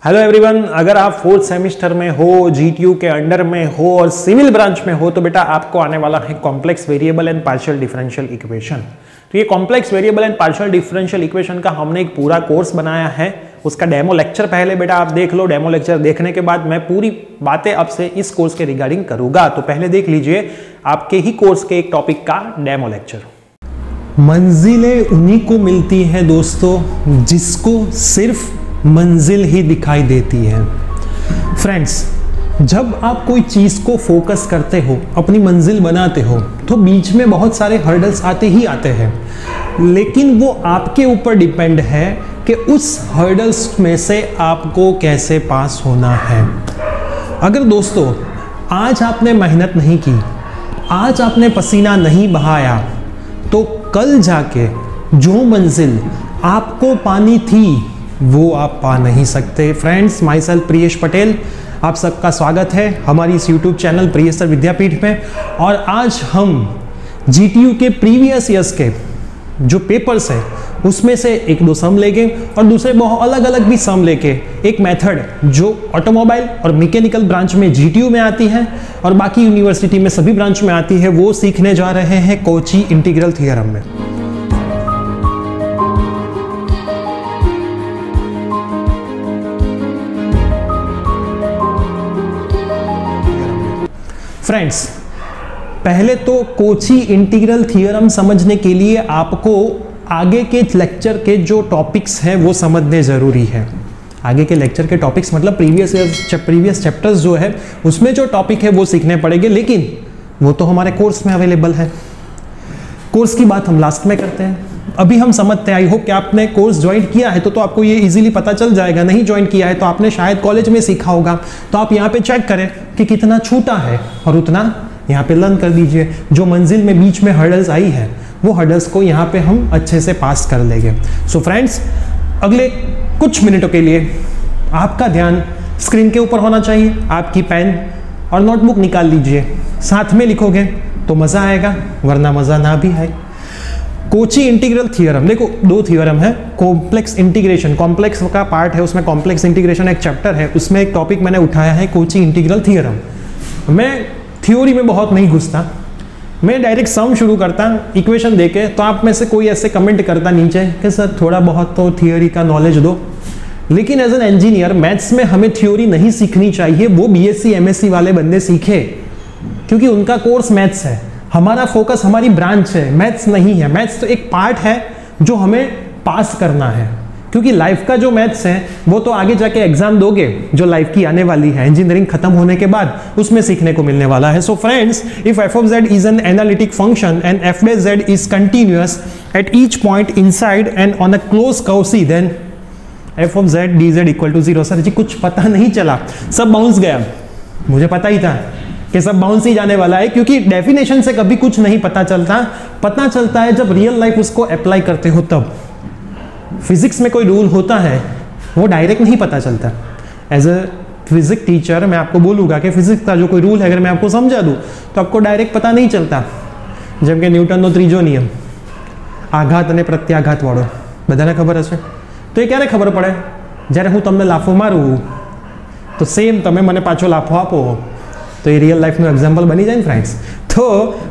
Hello everyone, अगर आप fourth semester में हो, जीटीयू के अंडर में हो और सिविल ब्रांच में हो तो बेटा आपको आने वाला है complex variable and partial differential equation. तो ये complex variable and partial differential equation का हमने एक पूरा कोर्स बनाया है, उसका डेमो लेक्चर पहले बेटा आप देख लो। डेमो लेक्चर देखने के बाद मैं पूरी बातें आपसे इस कोर्स के रिगार्डिंग करूंगा, तो पहले देख लीजिए आपके ही कोर्स के एक टॉपिक का डेमो लेक्चर। मंजिलें उन्हीं को मिलती हैं दोस्तों जिसको सिर्फ मंजिल ही दिखाई देती है। फ्रेंड्स, जब आप कोई चीज़ को फोकस करते हो, अपनी मंजिल बनाते हो, तो बीच में बहुत सारे हर्डल्स आते ही आते हैं, लेकिन वो आपके ऊपर डिपेंड है कि उस हर्डल्स में से आपको कैसे पास होना है। अगर दोस्तों आज आपने मेहनत नहीं की, आज आपने पसीना नहीं बहाया, तो कल जाके जो मंजिल आपको पानी थी वो आप पा नहीं सकते। Friends, my self Priyesh Patel, आप सबका स्वागत है हमारी इस यूट्यूब चैनल प्रियेश सर विद्यापीठ में। और आज हम जीटीयू के प्रीवियस ईयर्स के जो पेपर्स हैं उसमें से एक दो सम लेंगे और दूसरे बहुत अलग अलग भी सम लेके एक मेथड जो ऑटोमोबाइल और मैकेनिकल ब्रांच में जीटीयू में आती है और बाकी यूनिवर्सिटी में सभी ब्रांच में आती है, वो सीखने जा रहे हैं कॉची इंटीग्रल थ्योरम में। फ्रेंड्स, पहले तो कॉची इंटीग्रल थ्योरम समझने के लिए आपको आगे के लेक्चर के जो टॉपिक्स हैं वो समझने ज़रूरी है। आगे के लेक्चर के टॉपिक्स मतलब प्रीवियस चैप्टर्स जो है उसमें जो टॉपिक है वो सीखने पड़ेंगे, लेकिन वो तो हमारे कोर्स में अवेलेबल है। कोर्स की बात हम लास्ट में करते हैं, अभी हम समझते हैं। आई होप कि आपने कोर्स ज्वाइन किया है तो आपको ये इजीली पता चल जाएगा। नहीं ज्वाइन किया है तो आपने शायद कॉलेज में सीखा होगा, तो आप यहाँ पे चेक करें कि कितना छूटा है और उतना यहाँ पे लर्न कर दीजिए। जो मंजिल में बीच में हर्डल्स आई है वो हर्डल्स को यहाँ पे हम अच्छे से पास कर लेंगे। सो फ्रेंड्स, अगले कुछ मिनटों के लिए आपका ध्यान स्क्रीन के ऊपर होना चाहिए। आपकी पेन और नोटबुक निकाल लीजिए, साथ में लिखोगे तो मज़ा आएगा, वरना मज़ा ना भी आए। कॉची इंटीग्रल थ्योरम, देखो दो थ्योरम है। कॉम्प्लेक्स इंटीग्रेशन, कॉम्प्लेक्स का पार्ट है उसमें, कॉम्प्लेक्स इंटीग्रेशन एक चैप्टर है, उसमें एक टॉपिक मैंने उठाया है कॉची इंटीग्रल थ्योरम। मैं थ्योरी में बहुत नहीं घुसता, मैं डायरेक्ट सम शुरू करता इक्वेशन देके। तो आप में से कोई ऐसे कमेंट करता नीचे कि सर थोड़ा बहुत तो थ्योरी का नॉलेज दो, लेकिन एज एन इंजीनियर मैथ्स में हमें थ्योरी नहीं सीखनी चाहिए। वो बीएससी एमएससी वाले बंदे सीखे, क्योंकि उनका कोर्स मैथ्स है। हमारा फोकस हमारी ब्रांच है, मैथ्स नहीं है। मैथ्स तो एक पार्ट है जो हमें पास करना है, क्योंकि लाइफ का जो मैथ्स है वो तो आगे जाके एग्जाम दोगे जो लाइफ की आने वाली है, इंजीनियरिंग खत्म होने के बाद उसमें सीखने को मिलने वाला है। So friends, if f of z is an analytic function and f dash z is continuous at each point inside and on a close curve c, then f of z d z equal to 0। Sir ji कुछ पता नहीं चला, सब bounce गया। मुझे पता ही था कि सब बाउंस ही जाने वाला है, क्योंकि डेफिनेशन से कभी कुछ नहीं पता चलता। पता चलता है जब रियल लाइफ उसको अप्लाई करते हो तब। फिजिक्स में कोई रूल होता है वो डायरेक्ट नहीं पता चलता। एज अ फिजिक्स टीचर मैं आपको बोलूँगा कि फिजिक्स का जो कोई रूल है अगर मैं आपको समझा दूँ तो आपको डायरेक्ट पता नहीं चलता। જેમ કે ન્યૂટનનો ત્રીજો નિયમ, આઘાત અને પ્રત્યાઘાત વાળો, બધાને ખબર હશે। તો એ ક્યારે ખબર પડે? જ્યારે હું તમને લાફો મારું તો સેમ તમે મને પાછો લાફો આપો, तो ये रियल लाइफ में एग्जाम्पल बनी जाए फ्रेंड्स। तो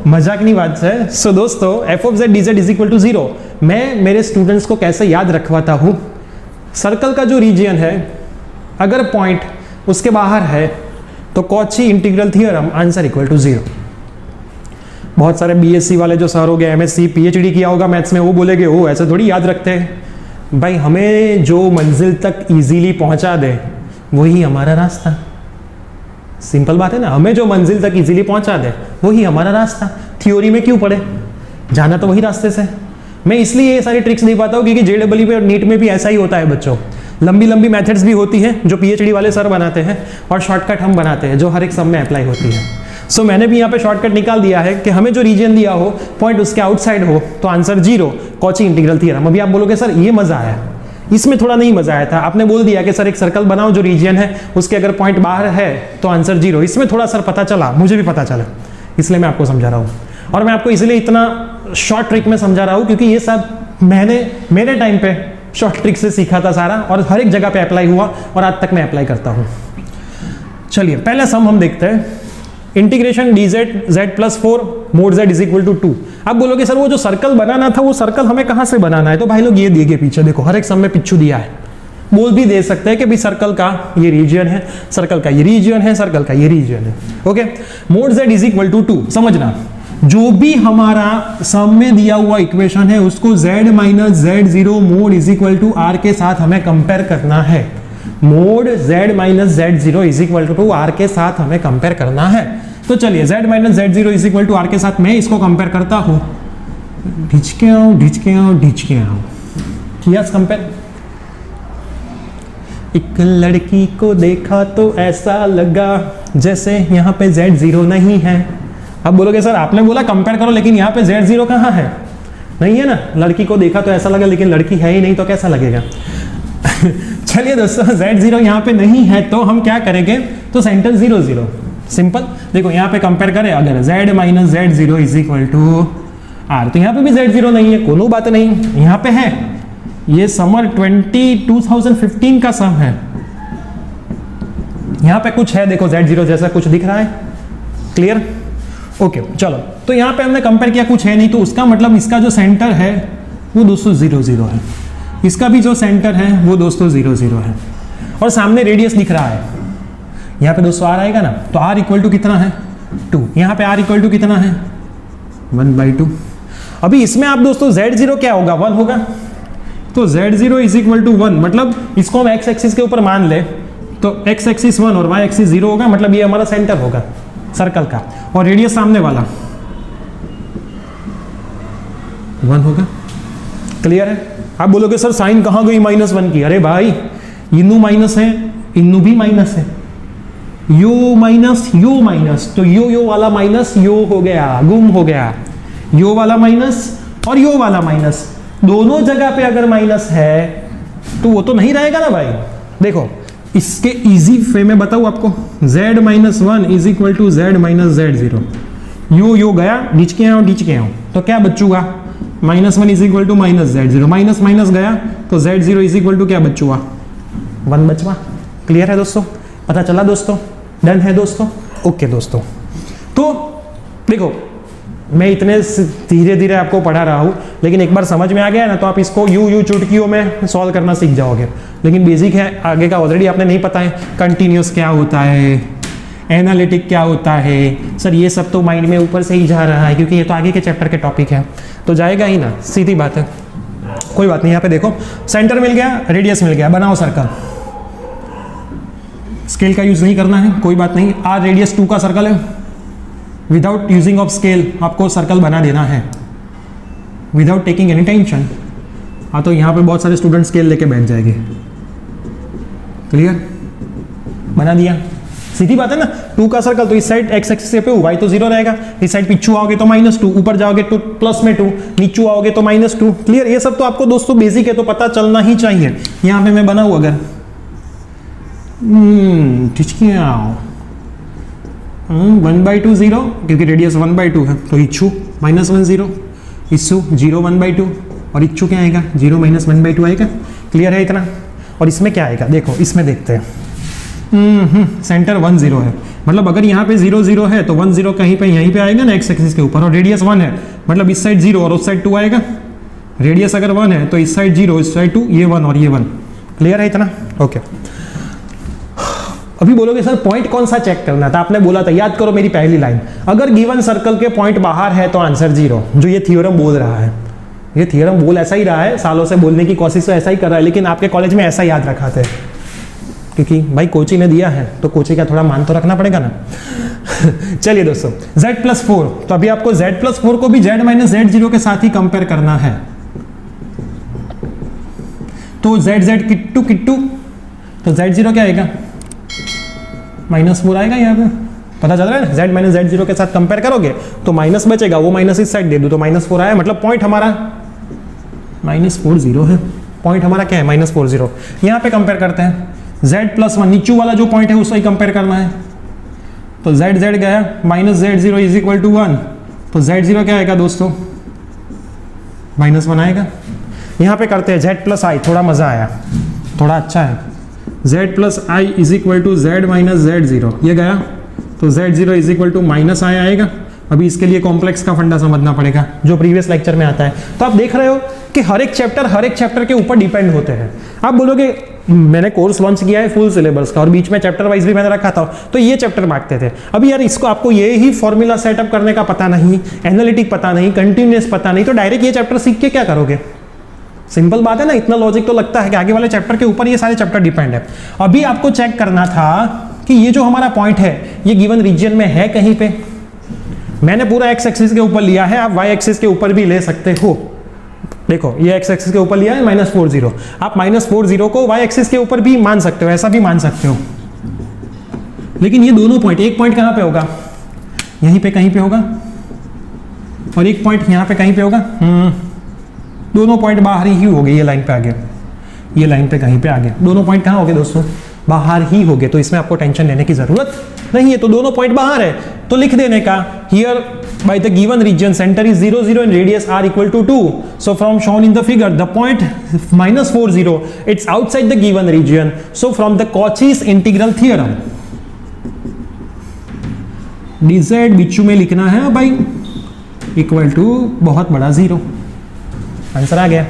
मजाक नहीं बात है। सो दोस्तों, f of z d z is equal to 0 मैं मेरे स्टूडेंट्स को कैसे याद रखवाता हूँ? सर्कल का जो रीजन है अगर पॉइंट उसके बाहर है तो Cauchy integral theorem answer equal to 0। बहुत सारे बीएससी वाले जो सर हो गए, एमएससी पीएचडी किया होगा मैथ्स में, वो बोलेंगे ओ ऐसे थोड़ी याद रखते हैं। भाई हमें जो मंजिल तक इजीली पहुंचा दे वही हमारा रास्ता। सिंपल बात है ना, हमें जो मंजिल तक इजीली पहुंचा दे वही हमारा रास्ता। थ्योरी में क्यों पढ़े, जाना तो वही रास्ते से। मैं इसलिए ये सारी ट्रिक्स नहीं पाता हूँ क्योंकि जेडब्ल्यू और नीट में भी ऐसा ही होता है बच्चों। लंबी लंबी मेथड्स भी होती हैं जो पीएचडी वाले सर बनाते हैं और शॉर्टकट हम बनाते हैं जो हर एक सब में अप्लाई होती है। सो मैंने भी यहाँ पे शॉर्टकट निकाल दिया है कि हमें जो रीजन दिया हो, पॉइंट उसके आउटसाइड हो, तो आंसर 0, कॉची इंटीग्रल थ्योरम। अभी आप बोलोगे सर ये मजा आया, इसमें थोड़ा नहीं मजा आया था। आपने बोल दिया कि सर एक सर्कल बनाओ जो रीजन है उसके अगर पॉइंट बाहर है तो आंसर 0। इसमें थोड़ा सर पता चला, मुझे भी पता चला, इसलिए मैं आपको समझा रहा हूँ। और मैं आपको इसलिए इतना शॉर्ट ट्रिक में समझा रहा हूँ क्योंकि ये सब मैंने मेरे टाइम पे शॉर्ट ट्रिक से सीखा था सारा और हर एक जगह पे अप्लाई हुआ और आज तक मैं अप्लाई करता हूँ। चलिए पहला सम हम देखते हैं, integration d z plus 4 mod z is equal to 2। आप बोलोगे सर वो जो सर्कल बनाना था वो सर्कल हमें कहाँ से बनाना है, तो भाई लोग ये दिए गए पीछे देखो, हर एक सम में पिच्चू दिया है। बोल भी दे सकते हैं कि भाई सर्कल का ये रीजन है, सर्कल का ये रीजन है, सर्कल का ये रीजन है। Okay, mod z is equal to 2। समझना, जो भी हमारा सम में दिया हुआ इक्वेशन है उसको z minus z0 mod is equal to r के साथ हमें कंपेयर करना है। Mod z minus z0 is equal to r के साथ हमें कंपेयर करना है। तो चलिए z minus z0 is equal to r के साथ मैं इसको कंपेयर करता हूं। ढिचके आऊं ढिचके आऊं ढिचके आऊं, किया कंपेयर। एक लड़की को देखा तो ऐसा लगा जैसे यहाँ पे z0 नहीं है। अब बोलोगे सर आपने बोला कंपेयर करो, लेकिन यहाँ पे z0 कहाँ है, नहीं है ना। लड़की को देखा तो ऐसा लगा, लेकिन लड़की है ही नहीं, तो कैसा लगेगा। चलिए दोस्तों, z0 यहाँ पे नहीं है तो हम क्या करेंगे, तो सेंटर 0 0। सिंपल, देखो यहाँ पे कंपेयर करें अगर z minus z0 is equal to r, तो यहाँ पे भी z0 नहीं है, कोनो बात नहीं, यहाँ पे है। ये समर 2015 का सम है, यहाँ पे कुछ है, देखो z0 जैसा कुछ दिख रहा है। क्लियर, ओके चलो। तो यहाँ पे हमने कंपेयर किया, कुछ है नहीं, तो उसका मतलब इसका जो सेंटर है वो दोस्तों 0 0 है, इसका भी जो सेंटर है वो दोस्तों 0 0 है, और सामने रेडियस दिख रहा है। यहाँ पे दोस्तों r आएगा ना, तो r इक्वल टू कितना है 2, यहाँ पे r इक्वल टू कितना है 1/2। अभी इसमें आप दोस्तों z0 क्या होगा 1 होगा, तो z0 इज इक्वल टू 1, मतलब इसको हम x एक्सिस के ऊपर मान ले तो x एक्सिस 1 और y एक्सिस 0 होगा, मतलब ये हमारा सेंटर होगा सर्कल का, और रेडियस सामने वाला 1 होगा। क्लियर है। आप बोलोगे सर साइन कहाँ गई -1 की, अरे भाई इन्नू माइनस है, इन्नू भी माइनस है, यो माइनस, तो यो वाला माइनस यो हो गया, गुम हो गया। यो वाला माइनस और यो वाला माइनस, दोनों जगह पे अगर माइनस है तो वो तो नहीं रहेगा ना भाई। देखो इसके इजी वे में बताऊं आपको, z minus 1 is equal to z minus z0। यो गया, डिच के आओ, तो क्या बचूगा -1 is equal to minus z0, minus minus गया तो z0 इज इक्वल टू क्या बचूगा 1 बचवा। क्लियर है दोस्तों, पता चला दोस्तों, डन है दोस्तों। ओके दोस्तों, तो देखो मैं इतने धीरे धीरे आपको पढ़ा रहा हूँ, लेकिन एक बार समझ में आ गया ना तो आप इसको यू चुटकियों में सॉल्व करना सीख जाओगे। लेकिन बेसिक है, आगे का ऑलरेडी आपने नहीं पता है, कंटिन्यूस क्या होता है, एनालिटिक क्या होता है, सर ये सब तो माइंड में ऊपर से ही जा रहा है, क्योंकि ये तो आगे के चैप्टर के टॉपिक है, तो जाएगा ही ना, सीधी बात है। कोई बात नहीं, यहाँ पे देखो सेंटर मिल गया, रेडियस मिल गया, बनाओ सर्कल। स्केल का यूज नहीं करना है, कोई बात नहीं। r रेडियस 2 का सर्कल है, विदाउट यूजिंग ऑफ स्केल आपको सर्कल बना देना है, विदाउट टेकिंग एनी टेंशन। हाँ, तो यहाँ पे बहुत सारे स्टूडेंट स्केल लेके बैठ जाएंगे। क्लियर, बना दिया, सीधी बात है ना। 2 का सर्कल, तो इस साइड x एक्सिस पे y तो 0 रहेगा, इस साइड पिछू आओगे तो -2, ऊपर जाओगे तो +2, नीचू आओगे तो -2। क्लियर, ये सब तो आपको दोस्तों बेसिक है, तो पता चलना ही चाहिए। यहाँ पे मैं बनाऊँ अगर 1/2 0, क्योंकि रेडियस 1/2 है, तो इच्छू -1 0, इच्छू 0 1/2, और इच्छू क्या आएगा 0 - 1/2 आएगा। क्लियर है इतना। और इसमें क्या आएगा, देखो इसमें देखते हैं। सेंटर 1 0 है, मतलब अगर यहाँ पे 0 0 है तो 1 0 कहीं पे यहीं पे आएगा ना x एक्सिस के ऊपर, और रेडियस 1 है, मतलब इस साइड 0 और उस साइड 2 आएगा। रेडियस अगर 1 है तो इस साइड 0, इस साइड 2, ये 1 और ये 1। क्लियर है इतना। ओके, अभी बोलोगे सर पॉइंट कौन सा चेक करना था, आपने बोला था, याद करो मेरी पहली लाइन, अगर गिवन सर्कल के पॉइंट बाहर है तो आंसर 0, जो ये थ्योरम बोल रहा है। ये थ्योरम बोल ऐसा ही रहा है, सालों से बोलने की कोशिश तो ऐसा ही कर रहा है, लेकिन आपके कॉलेज में ऐसा याद रखा थे, क्योंकि भाई कोची ने दिया है तो कोची का थोड़ा मान तो रखना पड़ेगा ना। चलिए दोस्तों, z+4, तो अभी आपको z+4 को भी z माइनस z0 के साथ ही कंपेयर करना है। तो z किट्टू, तो z0 क्या आएगा -4 आएगा। यहाँ पे पता चल रहा है, z माइनस z0 के साथ कंपेयर करोगे तो माइनस बचेगा, वो माइनस इस साइड दे दो तो -4 आया, मतलब पॉइंट हमारा -4 0 है। पॉइंट हमारा क्या है -4 0। यहाँ पे कंपेयर करते हैं, z+1 नीचू वाला जो पॉइंट है उसको ही कंपेयर करना है, तो z गया -z0 इज इक्वल टू 1, तो z0 क्या आएगा दोस्तों -1 आएगा। यहाँ पे करते हैं z प्लस आई, थोड़ा मजा आया, थोड़ा अच्छा है। z plus i is equal to z minus Z0, ये गया तो Z0 is equal to minus i आएगा। अभी इसके लिए कॉम्प्लेक्स का फंडा समझना पड़ेगा जो प्रीवियस लेक्चर में आता है। तो आप देख रहे हो कि हर एक चैप्टर के ऊपर डिपेंड होते हैं। आप बोलोगे मैंने कोर्स लॉन्च किया है फुल सिलेबस का और बीच में चैप्टर वाइज भी मैंने रखा था, तो ये चैप्टर मांगते थे। अभी यार इसको आपको ये ही फॉर्मूला सेटअप करने का पता नहीं, एनालिटिक पता नहीं, कंटिन्यूअस पता नहीं, तो डायरेक्ट ये चैप्टर सीख के क्या करोगे? सिंपल बात है ना, इतना लॉजिक तो लगता है कि आगे वाले चैप्टर के ऊपर ये सारे चैप्टर डिपेंड है। अभी आपको चेक करना था कि ये जो हमारा पॉइंट है ये गिवन रीजन में है कहीं पे। मैंने पूरा एक्स एक्सिस के ऊपर लिया है, आप वाई एक्सिस के ऊपर भी ले सकते हो। देखो ये एक्स एक्सिस के ऊपर लिया है -40, आप -40 को वाई एक्सिस के ऊपर भी मान सकते हो, ऐसा भी मान सकते हो। लेकिन ये दोनों पॉइंट, एक पॉइंट कहां पे होगा? यहीं पे कहीं पे होगा, और एक पॉइंट यहां पे कहीं पे होगा। दोनों पॉइंट बाहर ही हो गए, ये लाइन पे आ गए, ये लाइन पे कहीं पे आ गए। दोनों पॉइंट कहां हो गए दोस्तों? बाहर ही हो गए, तो इसमें आपको टेंशन लेने की जरूरत नहीं है। तो दोनों पॉइंट बाहर है तो लिख देने का here by the given region center is 0 0 and radius r equal to 2. So from shown in the figure the point -40 it's outside the given region. So from the Cauchy's integral theorem dz बिच्छू में लिखना है भाई equal to बहुत बड़ा 0। Answer आ गया।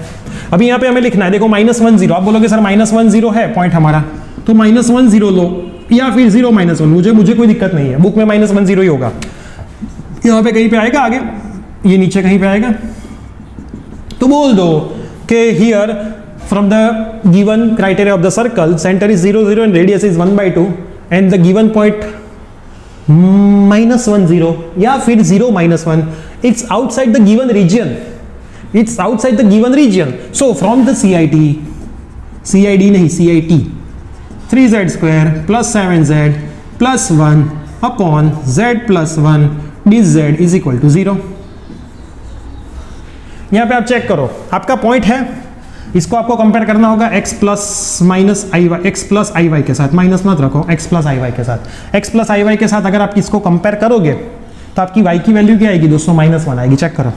अभी यहाँ पे हमें लिखना है, देखो -10। आप बोलोगे सर -10 है पॉइंट हमारा, तो -10 लो या फिर 0 -1, मुझे कोई दिक्कत नहीं है, बुक में -10 ही होगा। यहाँ पे कहीं पे आएगा आगे, ये नीचे कहीं पे आएगा, तो बोल दो कि here from the given criteria of the circle centre is 0 0 and radius is 1/2 and the given point -10 या फिर 0 -1 it's outside the given region, it's outside the given region. So from the CID नहीं CIT 3z² + 7z + 1 upon z + 1 dz is equal to 0। यहां पे आप check करो, आपका point है, इसको आपको कंपेयर करना होगा x प्लस आई वाई के साथ, माइनस मत रखो, x प्लस आई वाई के साथ। x प्लस आई वाई के साथ अगर आप इसको कंपेयर करोगे तो आपकी y की वैल्यू क्या आएगी दोस्तों? -1 आएगी। चेक करो,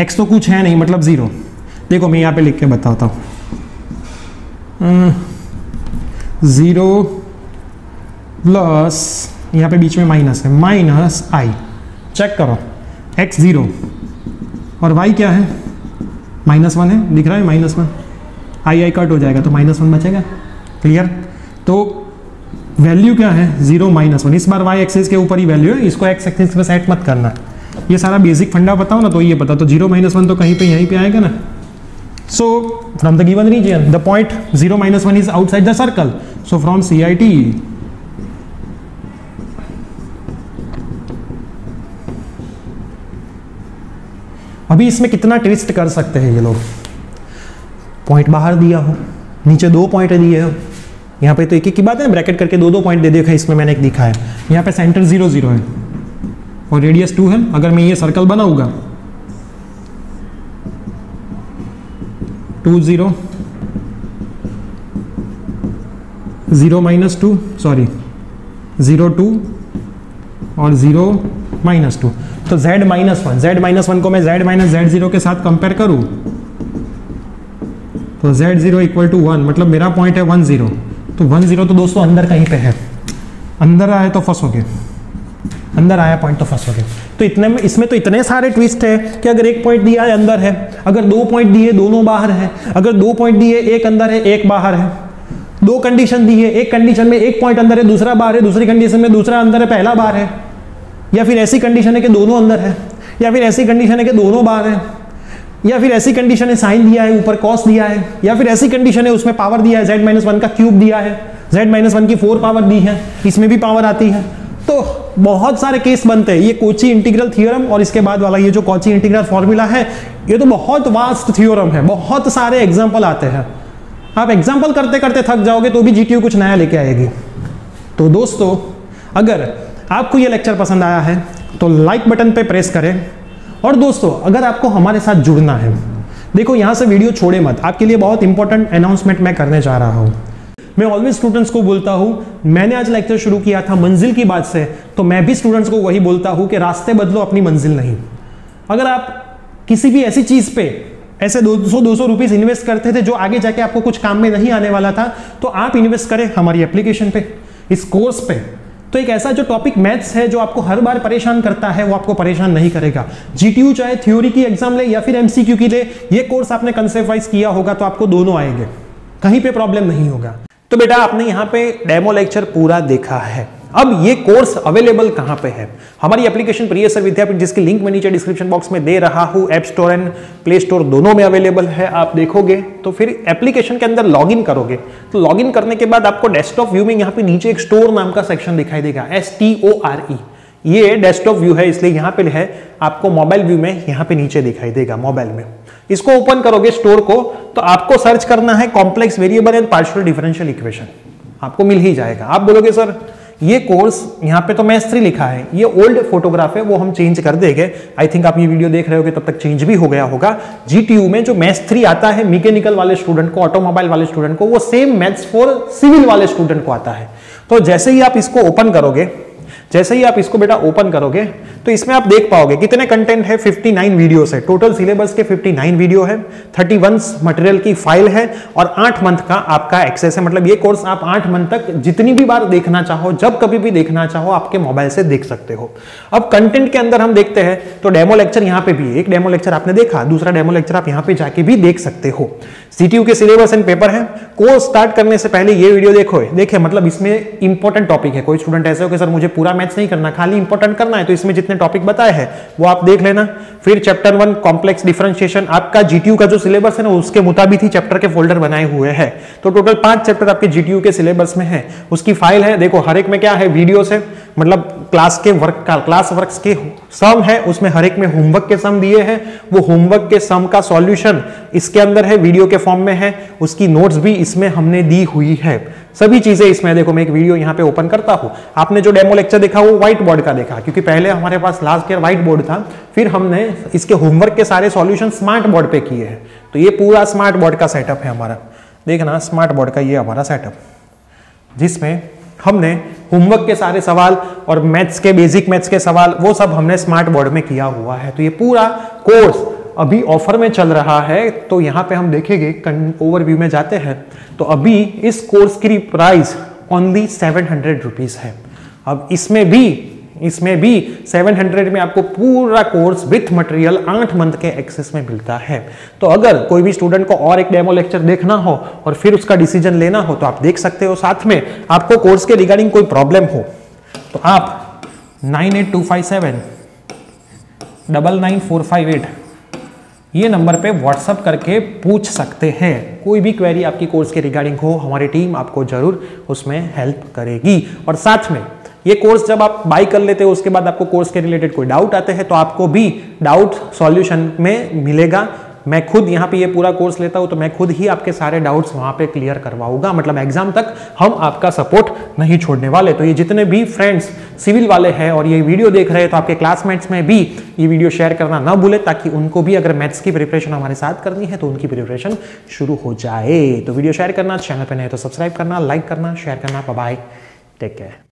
x तो कुछ है नहीं, मतलब 0। देखो मैं यहाँ पे लिख के बताता हूँ, 0 प्लस यहाँ पे बीच में माइनस है, -i। चेक करो x 0 और y क्या है? -1 है, दिख रहा है -1। i कट हो जाएगा तो -1 बचेगा। क्लियर? तो वैल्यू क्या है? 0 -1। इस बार y एक्सिस के ऊपर ही वैल्यू है, इसको x एक्सिस पे सेट मत करना। ये सारा बेसिक फंडा बताओ ना, तो ये पता, तो 0 -1 तो कहीं पे यहीं पे आएगा ना। So from the given region the point 0 -1 is outside the circle. So from CIT अभी इसमें कितना ट्विस्ट कर सकते हैं ये लोग। पॉइंट बाहर दिया हो, नीचे 2 पॉइंट दिए हो, यहाँ पे तो एक की बात है, ब्रैकेट करके 2 पॉइंट दे देखा, इसमें मैंने एक दिखा है। यहाँ पे सेंटर 0 0 है और रेडियस 2 है। अगर मैं ये सर्कल बनाऊंगा 2 0 0 -2 सॉरी 0 2 और 0 -2, तो z -1 को मैं z - z0 के साथ कंपेयर करूं तो z0 इक्वल टू 1, मतलब मेरा पॉइंट है 1 0। तो 1 0 तो दोस्तों अंदर कहीं पे है, अंदर आए तो फंसोगे, अंदर आया पॉइंट तो फंसोगे। तो इतने में, इसमें तो इतने सारे ट्विस्ट है कि अगर एक पॉइंट दिया है अंदर है, अगर 2 पॉइंट दिए दोनों बाहर है, अगर 2 पॉइंट दिए एक अंदर है एक बाहर है, 2 कंडीशन दी है, एक कंडीशन में एक पॉइंट अंदर है दूसरा बाहर है, दूसरी कंडीशन में दूसरा अंदर है पहला बाहर है, या फिर ऐसी कंडीशन है कि दोनों अंदर है, या फिर ऐसी कंडीशन है कि दोनों बाहर है, या फिर ऐसी कंडीशन है साइन दिया है ऊपर कॉस दिया है, या फिर ऐसी कंडीशन है उसमें पावर दिया है z - 1 का क्यूब दिया है, z - 1 की 4 पावर दी है, इसमें भी पावर आती है। तो बहुत सारे केस बनते हैं। ये कोची इंटीग्रल थ्योरम और इसके बाद वाला ये जो कोची इंटीग्रल फॉर्मूला है, ये तो बहुत वास्ट थ्योरम है, बहुत सारे एग्जाम्पल आते हैं। आप एग्जाम्पल करते करते थक जाओगे तो भी GTU कुछ नया लेके आएगी। तो दोस्तों अगर आपको ये लेक्चर पसंद आया है तो लाइक बटन पे प्रेस करें, और दोस्तों अगर आपको हमारे साथ जुड़ना है, देखो यहां से वीडियो छोड़े मत, आपके लिए बहुत इंपॉर्टेंट अनाउंसमेंट मैं करने जा रहा हूं। मैं ऑलवेज स्टूडेंट्स को बोलता हूं, मैंने आज लेक्चर शुरू किया था मंजिल की बात से, तो मैं भी स्टूडेंट्स को वही बोलता हूं कि रास्ते बदलो अपनी मंजिल नहीं। अगर आप किसी भी ऐसी चीज पे ऐसे 200 रुपीज इन्वेस्ट करते थे जो आगे जाके आपको कुछ काम में नहीं आने वाला था, तो आप इन्वेस्ट करें हमारी एप्लीकेशन पे, इस कोर्स पे। तो एक ऐसा जो टॉपिक मैथ्स है जो आपको हर बार परेशान करता है, वो आपको परेशान नहीं करेगा। जीटीयू चाहे थ्योरी की एग्जाम ले या फिर एमसीक्यू की ले, ये कोर्स आपने कंसेप्ट वाइज किया होगा तो आपको दोनों आएंगे, कहीं पे प्रॉब्लम नहीं होगा। तो बेटा आपने यहाँ पे डेमो लेक्चर पूरा देखा है। अब ये कोर्स अवेलेबल कहाँ पे है? हमारी एप्लीकेशन प्रिय सर विद्यापीठ, जिसकी लिंक मैं नीचे डिस्क्रिप्शन बॉक्स में दे रहा हूँ, app store and play store दोनों में अवेलेबल है। आप देखोगे तो फिर एप्लीकेशन के अंदर लॉगिन करोगे, तो लॉगिन करने के बाद आपको डेस्कटॉप व्यू में यहाँ पे नीचे एक स्टोर नाम का सेक्शन दिखाई देगा, STORE। ये डेस्कटॉप व्यू है इसलिए यहाँ पे है, आपको मोबाइल व्यू में यहाँ पे नीचे दिखाई देगा मोबाइल में। इसको ओपन करोगे स्टोर को, तो आपको सर्च करना है complex variable and partial differential equation, आपको मिल ही जाएगा। आप बोलोगे सर ये कोर्स यहाँ पे तो मैथ्स 3 लिखा है, ये ओल्ड फोटोग्राफ है, वो हम चेंज कर देंगे। आई थिंक आप ये वीडियो देख रहे होगे तब तक चेंज भी हो गया होगा। जीटीयू में जो मैथ्स 3 आता है मैकेनिकल वाले स्टूडेंट को, ऑटोमोबाइल वाले स्टूडेंट को, वो सेम मैथ्स 4 सिविल वाले स्टूडेंट को आता है। तो जैसे ही आप इसको ओपन करोगे, जैसे ही आप इसको बेटा ओपन करोगे, तो इसमें आप देख पाओगे कितने कंटेंट है, 59 वीडियोस है। टोटल सिलेबस के 59 वीडियो है, 31 मटेरियल की फाइल है और 8 मंथ का आपका एक्सेस है। मतलब ये कोर्स आप 8 मंथ तक जितनी भी बार देखना चाहो, जब कभी भी देखना चाहो, आपके मोबाइल से देख सकते हो। अब कंटेंट के अंदर हम देखते हैं तो डेमो लेक्चर यहाँ पे भी, एक डेमो लेक्चर आपने देखा, दूसरा डेमो लेक्चर आप यहाँ पे जाके भी देख सकते हो। सीटीयू के सिलेबस एंड पेपर है। कोर्स स्टार्ट करने से पहले ये वीडियो देखो, देखिए मतलब इसमें इंपॉर्टेंट टॉपिक है। कोई स्टूडेंट ऐसे हो कि सर मुझे पूरा मैथ्स नहीं करना, खाली इंपॉर्टेंट करना है, तो इसमें जितने टॉपिक बताए हैं वो आप देख लेना। फिर चैप्टर 1 कॉम्प्लेक्स डिफरेंशिएशन, आपका जीटीयू का जो सिलेबस है ना उसके मुताबिक ही चैप्टर के फोल्डर बनाए हुए हैं। तो टोटल 5 चैप्टर आपके जीटीयू के सिलेबस में है। उसकी फाइल है, देखो हर एक में क्या है, वीडियोस है, मतलब क्लास के वर्क का, क्लास वर्क्स के सम है, उसमें हर एक में होमवर्क के सम दिए हैं। वो होमवर्क के सम का सॉल्यूशन इसके अंदर है, वीडियो के फॉर्म में है। उसकी नोट्स भी इसमें हमने दी हुई है, सभी चीजें इसमें। देखो मैं एक वीडियो यहाँ पे ओपन करता हूँ। आपने जो डेमो लेक्चर देखा वो व्हाइट बोर्ड का देखा, क्योंकि पहले हमारे पास लास्ट ईयर व्हाइट बोर्ड था, फिर हमने इसके होमवर्क के सारे सॉल्यूशन स्मार्ट बोर्ड पे किए हैं। तो ये पूरा स्मार्ट बोर्ड का सेटअप है हमारा, देखना स्मार्ट बोर्ड का ये हमारा सेटअप, जिसमें हमने होमवर्क के सारे सवाल और मैथ्स के, बेसिक मैथ्स के सवाल, वो सब हमने स्मार्ट बोर्ड में किया हुआ है। तो ये पूरा कोर्स अभी ऑफर में चल रहा है। तो यहाँ पे हम देखेंगे, ओवरव्यू में जाते हैं, तो अभी इस कोर्स की प्राइस ओनली 700 रुपीज है। अब इसमें भी 700 में आपको पूरा कोर्स विथ मटेरियल 8 मंथ के एक्सेस में मिलता है। तो अगर कोई भी स्टूडेंट को और एक डेमो लेक्चर देखना हो और फिर उसका डिसीजन लेना हो तो आप देख सकते हो। साथ में आपको कोर्स के रिगार्डिंग कोई प्रॉब्लम हो तो आप 98257 99458 ये नंबर पे व्हाट्सअप करके पूछ सकते हैं। कोई भी क्वेरी आपकी कोर्स के रिगार्डिंग हो, हमारी टीम आपको जरूर उसमें हेल्प करेगी। और साथ में ये कोर्स जब आप बाय कर लेते हो, उसके बाद आपको कोर्स के रिलेटेड कोई डाउट आते हैं तो आपको भी डाउट सॉल्यूशन में मिलेगा। मैं खुद यहाँ पे ये पूरा कोर्स लेता हूँ तो मैं खुद ही आपके सारे डाउट्स वहाँ पे क्लियर करवाऊंगा। मतलब एग्जाम तक हम आपका सपोर्ट नहीं छोड़ने वाले। तो ये जितने भी फ्रेंड्स सिविल वाले हैं और ये वीडियो देख रहे हैं, तो आपके क्लासमेट्स में भी ये वीडियो शेयर करना ना भूले, ताकि उनको भी अगर मैथ्स की प्रिपरेशन हमारे साथ करनी है तो उनकी प्रिपरेशन शुरू हो जाए। तो वीडियो शेयर करना, चैनल पर नए तो सब्सक्राइब करना, लाइक करना, शेयर करना। Bye bye, take care.